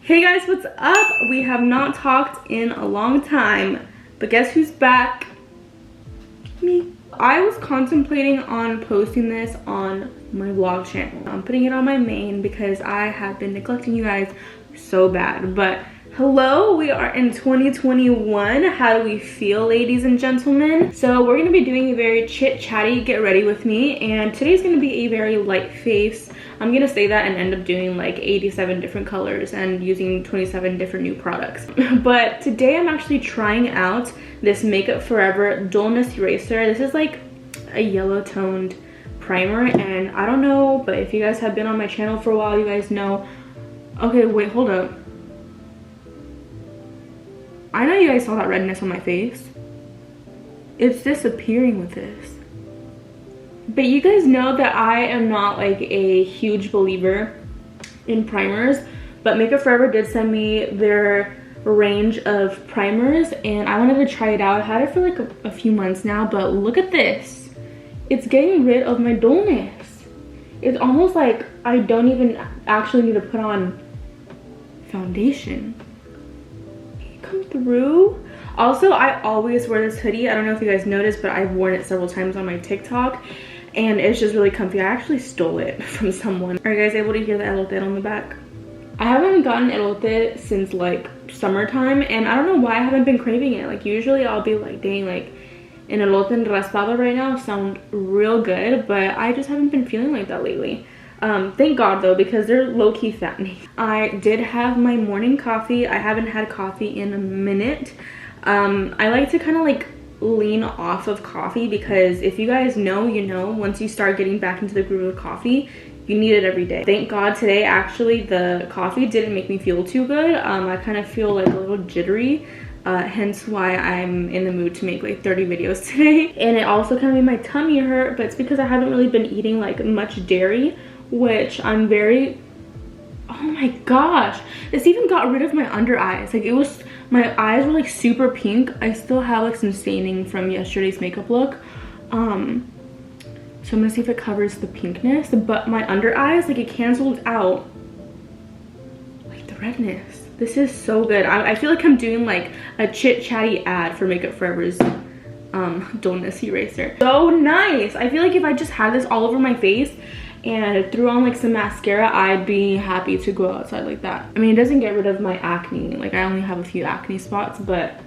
Hey guys, what's up? We have not talked in a long time, but guess who's back? Me. I was contemplating on posting this on my vlog channel. I'm putting it on my main because I have been neglecting you guys so bad. But hello, we are in 2021. How do we feel, ladies and gentlemen? So we're gonna be doing a very chit-chatty get ready with me, and today's gonna be a very light face. I'm gonna say that and end up doing like 87 different colors and using 27 different new products. But today I'm actually trying out this Makeup Forever Dullness Eraser. This is like a yellow toned primer, and I don't know, but if you guys have been on my channel for a while, you guys know. Okay, wait, hold up. I know you guys saw that redness on my face. It's disappearing with this. But you guys know that I am not like a huge believer in primers, but Makeup Forever did send me their range of primers and I wanted to try it out. I had it for like a few months now, but look at this. It's getting rid of my dullness. It's almost like I don't even actually need to put on foundation. Come through. Also, I always wear this hoodie. I don't know if you guys noticed, but I've worn it several times on my TikTok and it's just really comfy. I actually stole it from someone. Are you guys able to hear the elote on the back? I haven't gotten elote since like summertime, and I don't know why I haven't been craving it. Like usually I'll be like, dang, like an elote and raspado right now sound real good, but I just haven't been feeling like that lately. Thank God though, because they're low-key fattening. I did have my morning coffee. I haven't had coffee in a minute. I like to kind of like lean off of coffee because if you guys know, you know, once you start getting back into the groove of coffee, you need it every day. Thank God today actually the coffee didn't make me feel too good. I kind of feel like a little jittery, hence why I'm in the mood to make like 30 videos today. And it also kind of made my tummy hurt, but it's because I haven't really been eating like much dairy, which I'm very, oh my gosh, this even got rid of my under eyes. Like it was, my eyes were like super pink. I still have like some staining from yesterday's makeup look. So I'm gonna see if it covers the pinkness, but my under eyes, like it canceled out like the redness. This is so good. I feel like I'm doing like a chit-chatty ad for Makeup Forever's dullness eraser. So nice. I feel like if I just had this all over my face and threw on like some mascara, I'd be happy to go outside like that. I mean, it doesn't get rid of my acne. Like I only have a few acne spots, but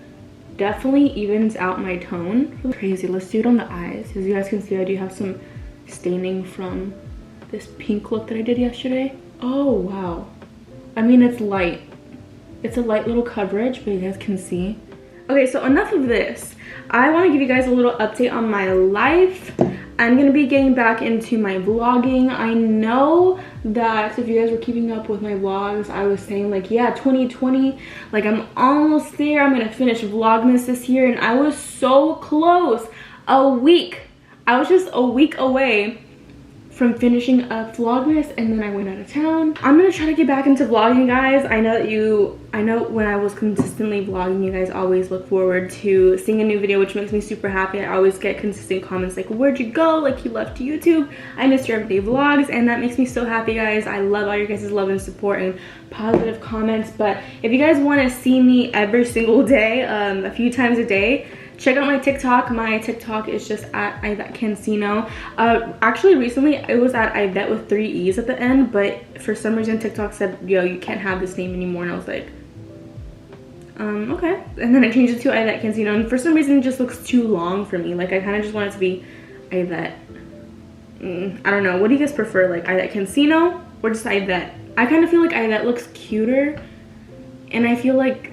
definitely evens out my tone. Crazy. Let's do it on the eyes. As you guys can see, I do have some staining from this pink look that I did yesterday. Oh wow. I mean, it's light. It's a light little coverage, but you guys can see. Okay, so enough of this. I want to give you guys a little update on my life. I'm gonna be getting back into my vlogging. I know that if you guys were keeping up with my vlogs, I was saying like, yeah, 2020, like I'm almost there. I'm gonna finish Vlogmas this year, and I was so close. A week. I was just a week away from finishing up Vlogmas, and then I went out of town. I'm gonna try to get back into vlogging, guys. I know when I was consistently vlogging, you guys always look forward to seeing a new video, which makes me super happy. I always get consistent comments like, where'd you go? Like, you left YouTube. I missed your everyday vlogs, and that makes me so happy, guys. I love all your guys' love and support and positive comments. But if you guys want to see me every single day, a few times a day, check out my TikTok. My TikTok is just at Aidette Cancino. Actually, recently it was at Aidette with 3 E's at the end, but for some reason TikTok said, yo, you can't have this name anymore, and I was like, okay. And then I changed it to Aidette Cancino, and for some reason it just looks too long for me. Like I kind of just want it to be Aidette. I don't know. What do you guys prefer? Like Aidette Cancino or just Aidette? I kind of feel like Aidette looks cuter, and I feel like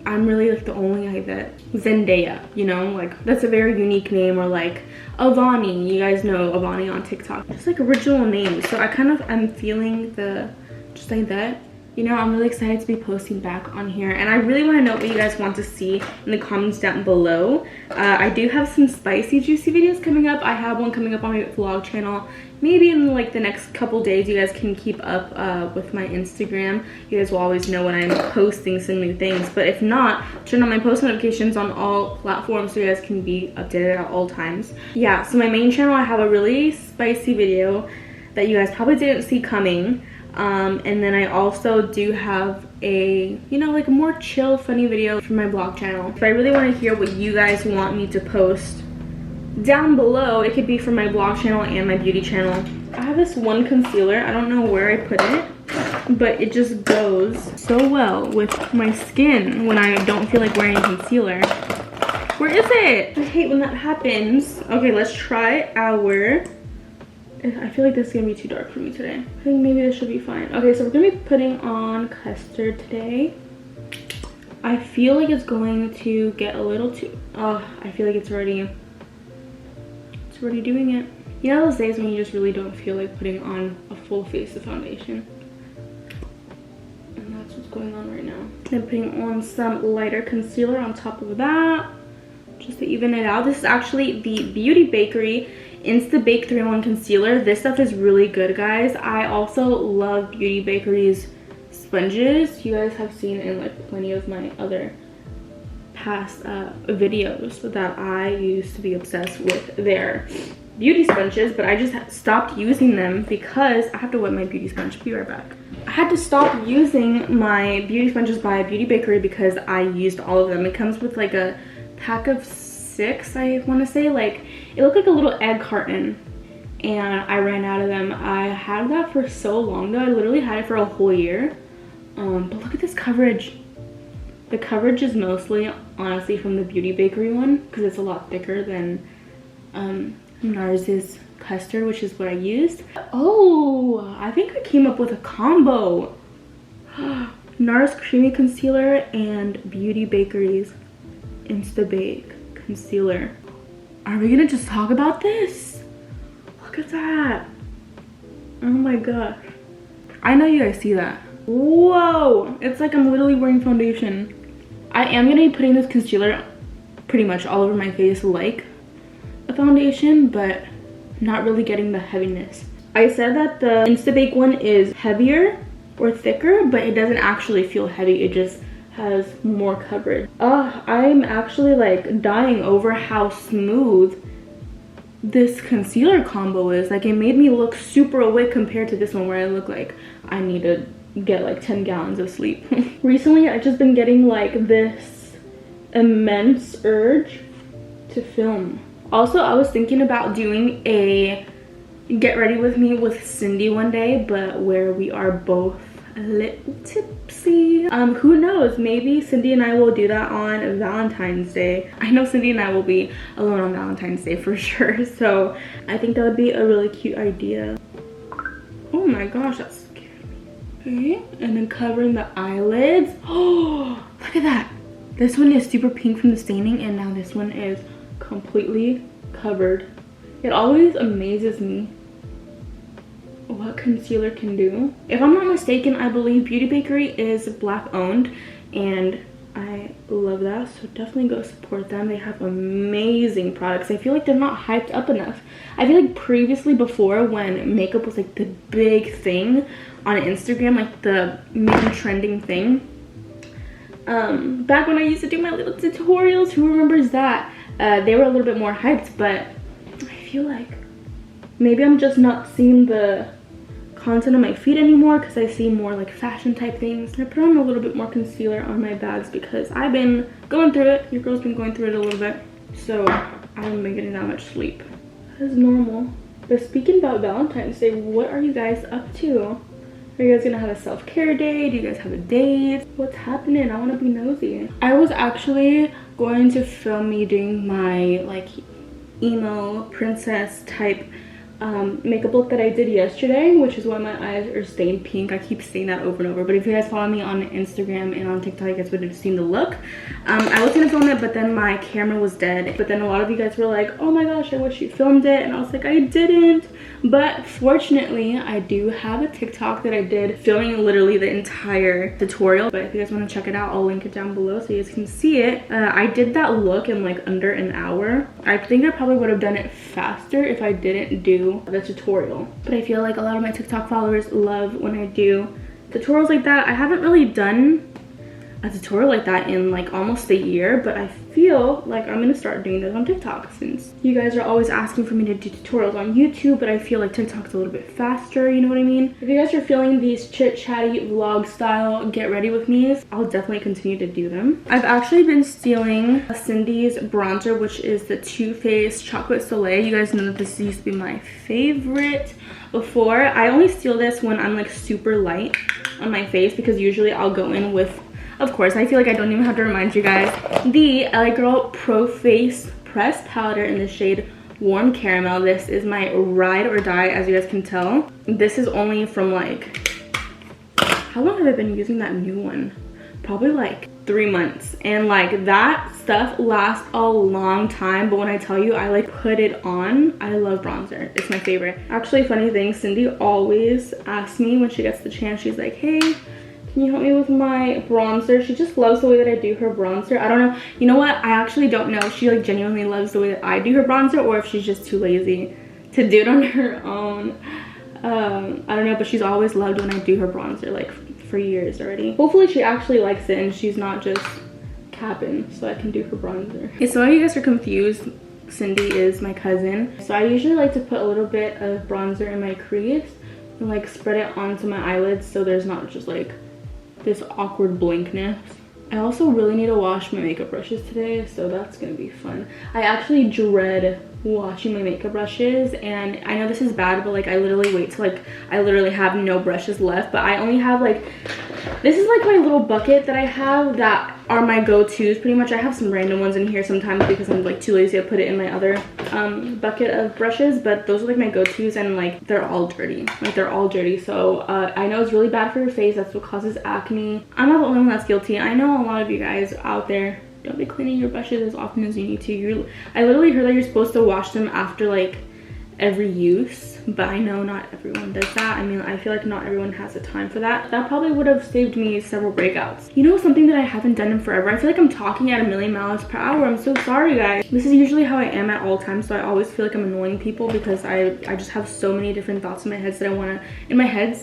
I'm really like the only Aidette. Zendaya, you know, like that's a very unique name. Or like Avani, you guys know Avani on TikTok. Just like original names. So I kind of am feeling the just Aidette. You know, I'm really excited to be posting back on here, and I really want to know what you guys want to see in the comments down below. I do have some spicy juicy videos coming up. I have one coming up on my vlog channel. Maybe in like the next couple days, you guys can keep up with my Instagram. You guys will always know when I'm posting some new things, but if not, turn on my post notifications on all platforms so you guys can be updated at all times. Yeah, so my main channel, I have a really spicy video that you guys probably didn't see coming. And then I also do have a, you know, like a more chill, funny video for my vlog channel. If I really want to hear what you guys want me to post down below, it could be for my vlog channel and my beauty channel. I have this one concealer. I don't know where I put it, but it just goes so well with my skin when I don't feel like wearing concealer. Where is it? I hate when that happens. Okay, let's try our... I feel like this is gonna be too dark for me today. I think maybe this should be fine. Okay, so we're gonna be putting on custard today. I feel like it's going to get a little too... Oh, I feel like it's already doing it. You know those days when you just really don't feel like putting on a full face of foundation? And that's what's going on right now. I'm putting on some lighter concealer on top of that, just to even it out. This is actually the Beauty Bakery Insta Bake 3-in-1 concealer. This stuff is really good, guys. I also love Beauty Bakery's sponges. You guys have seen in like plenty of my other past videos that I used to be obsessed with their beauty sponges, but I just stopped using them because I have to wet my beauty sponge. Be right back. I had to stop using my beauty sponges by Beauty Bakery because I used all of them. It comes with like a pack of 6, I want to say. Like, it looked like a little egg carton and I ran out of them. I had that for so long though. I literally had it for a whole year. But look at this coverage. The coverage is mostly honestly from the Beauty Bakery one because it's a lot thicker than NARS's custard, which is what I used. Oh, I think I came up with a combo. NARS Creamy Concealer and Beauty Bakery's Insta Bake Concealer. Are we gonna just talk about this? Look at that. Oh my gosh. I know you guys see that. Whoa, it's like I'm literally wearing foundation. I am gonna be putting this concealer pretty much all over my face like a foundation, but not really getting the heaviness. I said that the Instabake one is heavier or thicker, but it doesn't actually feel heavy. It just has more coverage. I'm actually like dying over how smooth this concealer combo is. Like, it made me look super awake compared to this one where I look like I need to get like 10 gallons of sleep. Recently, I've just been getting like this immense urge to film. Also, I was thinking about doing a get ready with me with Cindy one day, but where we are both a little tipsy. Who knows, maybe Cindy and I will do that on Valentine's Day. I know Cindy and I will be alone on Valentine's Day for sure, so I think that would be a really cute idea. Oh my gosh, that's scary. Okay, and then covering the eyelids. Oh, look at that. This one is super pink from the staining, and now this one is completely covered. It always amazes me what concealer can do. If I'm not mistaken, I believe Beauty Bakery is Black owned, and I love that, so definitely go support them. They have amazing products. I feel like they're not hyped up enough. I feel like previously, before, when makeup was like the big thing on Instagram, like the maybe trending thing, back when I used to do my little tutorials, who remembers that? They were a little bit more hyped, but I feel like maybe I'm just not seeing the content on my feed anymore because I see more like fashion type things. I put on a little bit more concealer on my bags because I've been going through it. Your girl's been going through it a little bit, so I haven't been getting that much sleep. That is normal. But speaking about Valentine's Day, what are you guys up to? Are you guys gonna have a self-care day? Do you guys have a date? What's happening? I want to be nosy. I was actually going to film me doing my like emo princess type makeup look that I did yesterday, which is why my eyes are stained pink. I keep saying that over and over, but if you guys follow me on Instagram and on TikTok, you guys would have seen the look. I was gonna film it, but then my camera was dead. But then a lot of you guys were like, oh my gosh, I wish you filmed it, and I was like, I didn't. But fortunately, I do have a TikTok that I did filming literally the entire tutorial. But if you guys want to check it out, I'll link it down below so you guys can see it. I did that look in like under an hour. I think I probably would have done it faster if I didn't do the tutorial. But I feel like a lot of my TikTok followers love when I do tutorials like that. I haven't really done a tutorial like that in like almost a year, but I feel like I'm gonna start doing this on TikTok, since you guys are always asking for me to do tutorials on YouTube, but I feel like TikTok's a little bit faster, you know what I mean? If you guys are feeling these chit-chatty vlog style get ready with me's, I'll definitely continue to do them. I've actually been stealing Cindy's bronzer, which is the Too Faced Chocolate Soleil. You guys know that this used to be my favorite before. I only steal this when I'm like super light on my face, because usually I'll go in with, of course, I feel like I don't even have to remind you guys, the LA Girl Pro Face Pressed Powder in the shade Warm Caramel. This is my ride or die, as you guys can tell. This is only from like, how long have I been using that new one? Probably like 3 months, and like that stuff lasts a long time. But when I tell you I like put it on, I love bronzer. It's my favorite. Actually, funny thing, Cindy always asks me when she gets the chance, she's like, hey, can you help me with my bronzer? She just loves the way that I do her bronzer. I don't know, you know what, I actually don't know if she like genuinely loves the way that I do her bronzer, or if she's just too lazy to do it on her own. I don't know, but she's always loved when I do her bronzer, like for years already. Hopefully she actually likes it and she's not just capping so I can do her bronzer. Okay, so if you guys are confused, Cindy is my cousin. So I usually like to put a little bit of bronzer in my crease and like spread it onto my eyelids, so there's not just like this awkward blankness. I also really need to wash my makeup brushes today, so that's gonna be fun. I actually dread washing my makeup brushes, and I know this is bad, but like I literally wait till like I literally have no brushes left. But I only have like, this is like my little bucket that I have that are my go-tos pretty much. I have some random ones in here sometimes because I'm like too lazy to put it in my other bucket of brushes, but those are like my go-tos, and like they're all dirty. Like they're all dirty. So I know it's really bad for your face. That's what causes acne. I'm not the only one that's guilty. I know a lot of you guys out there don't be cleaning your brushes as often as you need to. I literally heard that you're supposed to wash them after like every use, but I know not everyone does that. I mean, I feel like not everyone has the time for that. That probably would have saved me several breakouts. You know, something that I haven't done in forever, I feel like I'm talking at a million miles per hour. I'm so sorry, guys. This is usually how I am at all times, so I always feel like I'm annoying people because I just have so many different thoughts in my head that I want to, in my head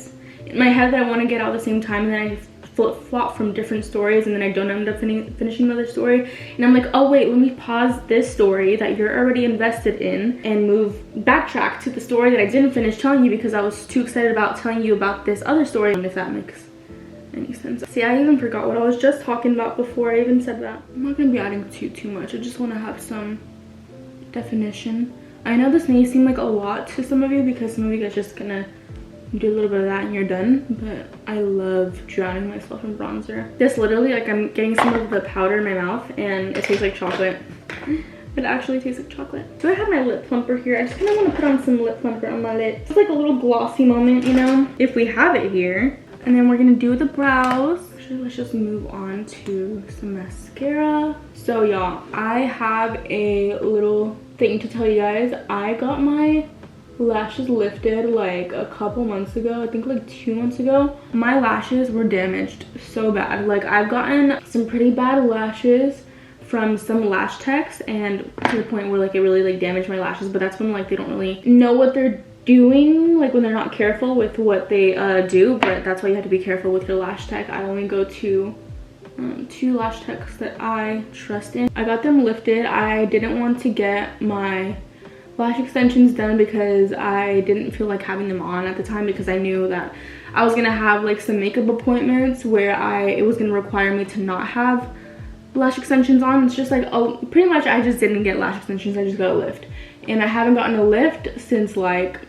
that I want to get out at the same time, and then I flip-flop from different stories, and then I don't end up finishing another story, and I'm like, oh wait, let me pause this story that you're already invested in and backtrack to the story that I didn't finish telling you because I was too excited about telling you about this other story, if that makes any sense. See, I even forgot what I was just talking about before I even said that. I'm not gonna be adding too much. I just want to have some definition. I know this may seem like a lot to some of you because some of you guys just gonna do a little bit of that and you're done, but I love drowning myself in bronzer. This literally, like, I'm getting some of the powder in my mouth and it tastes like chocolate. It actually tastes like chocolate. Do I have my lip plumper here? I just kind of want to put on some lip plumper on my lips. It's like a little glossy moment, you know, if we have it here. And then we're gonna do the brows. Actually, let's just move on to some mascara. So y'all, I have a little thing to tell you guys. I got my lashes lifted like a couple months ago. I think like 2 months ago. My lashes were damaged so bad. Like, I've gotten some pretty bad lashes from some lash techs, and to the point where like it really like damaged my lashes. But that's when like they don't really know what they're doing, like when they're not careful with what they do. But that's why you have to be careful with your lash tech. I only go to 2 lash techs that I trust in. I got them lifted. I didn't want to get my lash extensions done because I didn't feel like having them on at the time, because I knew that I was gonna have like some makeup appointments where it was gonna require me to not have lash extensions on. It's just like, oh, pretty much I just didn't get lash extensions. I just got a lift, and I haven't gotten a lift since like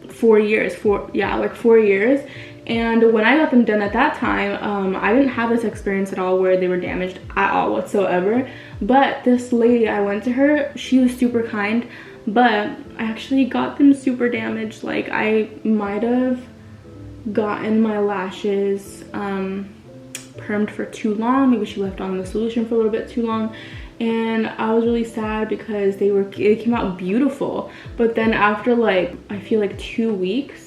4 years. 4 years. And when I got them done at that time, I didn't have this experience at all where they were damaged at all whatsoever. But this lady, I went to her, she was super kind, but I actually got them super damaged. Like, I might have gotten my lashes permed for too long. Maybe she left on the solution for a little bit too long, and I was really sad because they came out beautiful. But then after like, I feel like 2 weeks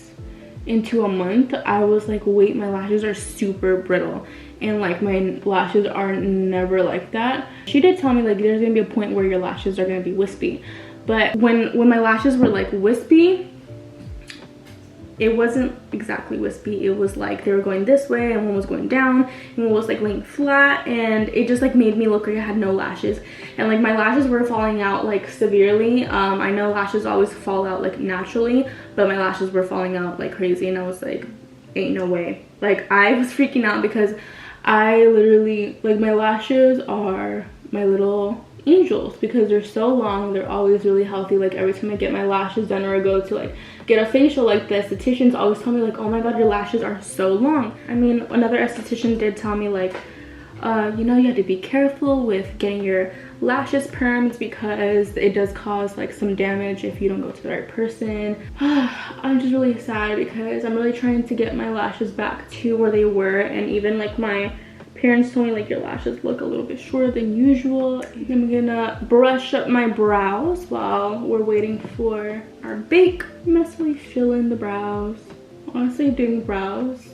into a month, I was like, wait, my lashes are super brittle, and like my lashes are never like that. She did tell me like there's gonna be a point where your lashes are gonna be wispy, but when my lashes were like wispy, it wasn't exactly wispy. It was like they were going this way and one was going down and one was like laying flat, and it just like made me look like I had no lashes. And like my lashes were falling out like severely. I know lashes always fall out like naturally, but my lashes were falling out like crazy, and I was like, ain't no way. Like I was freaking out because I literally, like, my lashes are my little angels because they're so long. They're always really healthy. Like every time I get my lashes done or I go to like get a facial like the estheticians always tell me like, oh my god, your lashes are so long. I mean, another esthetician did tell me like, you know, you have to be careful with getting your lashes permed because it does cause like some damage if you don't go to the right person. I'm just really sad because I'm really trying to get my lashes back to where they were, and even like my parents told me like your lashes look a little bit shorter than usual. I'm gonna brush up my brows while we're waiting for our bake. Messily fill in the brows. Honestly, doing brows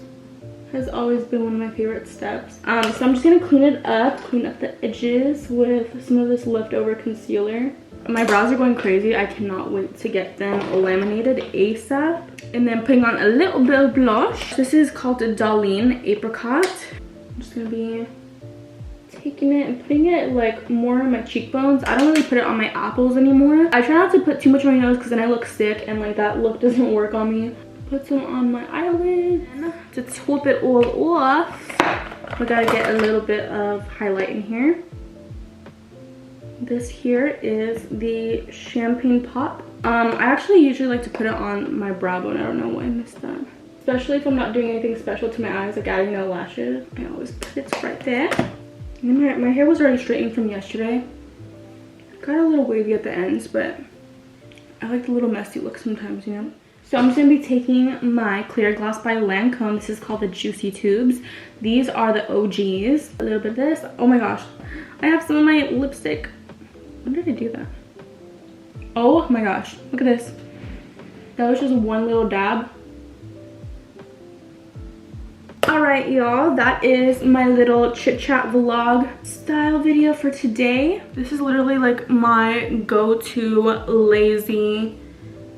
has always been one of my favorite steps. So I'm just gonna clean up the edges with some of this leftover concealer. My brows are going crazy. I cannot wait to get them laminated ASAP. And then putting on a little bit of blush. This is called the Darlene Apricot. I'm just gonna be taking it and putting it like more on my cheekbones. I don't really put it on my apples anymore. I try not to put too much on my nose because then I look sick and like that look doesn't work on me. Put some on my eyelid. And to top it all off, we gotta get a little bit of highlight in here. This here is the Champagne Pop. I actually usually like to put it on my brow bone. I don't know why I missed that. Especially if I'm not doing anything special to my eyes, like adding no lashes. I always put it right there. And then my hair was already straightened from yesterday. Got a little wavy at the ends, but I like the little messy look sometimes, you know? So I'm just going to be taking my Clear Gloss by Lancome. This is called the Juicy Tubes. These are the OGs. A little bit of this. Oh my gosh. I have some of my lipstick. When did I do that? Oh my gosh. Look at this. That was just one little dab. Alright y'all, that is my little chit chat vlog style video for today. This is literally like my go-to lazy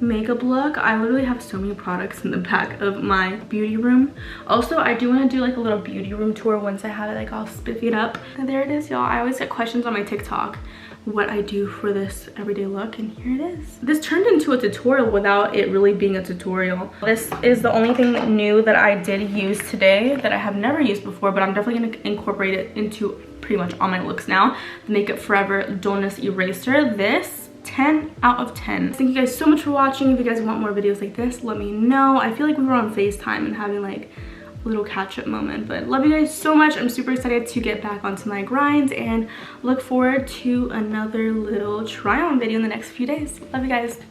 makeup look. I literally have so many products in the back of my beauty room. Also, I do want to do like a little beauty room tour once I have it like all spiffied up. And there it is, y'all. I always get questions on my TikTok what I do for this everyday look, and here it is. This turned into a tutorial without it really being a tutorial. This is the only thing new that I did use today that I have never used before, but I'm definitely going to incorporate it into pretty much all my looks now. The Makeup Forever Dullness Eraser. This 10 out of 10. Thank you guys so much for watching. If you guys want more videos like this, let me know. I feel like we were on FaceTime and having like a little catch-up moment, but love you guys so much. I'm super excited to get back onto my grind and look forward to another little try-on video in the next few days. Love you guys.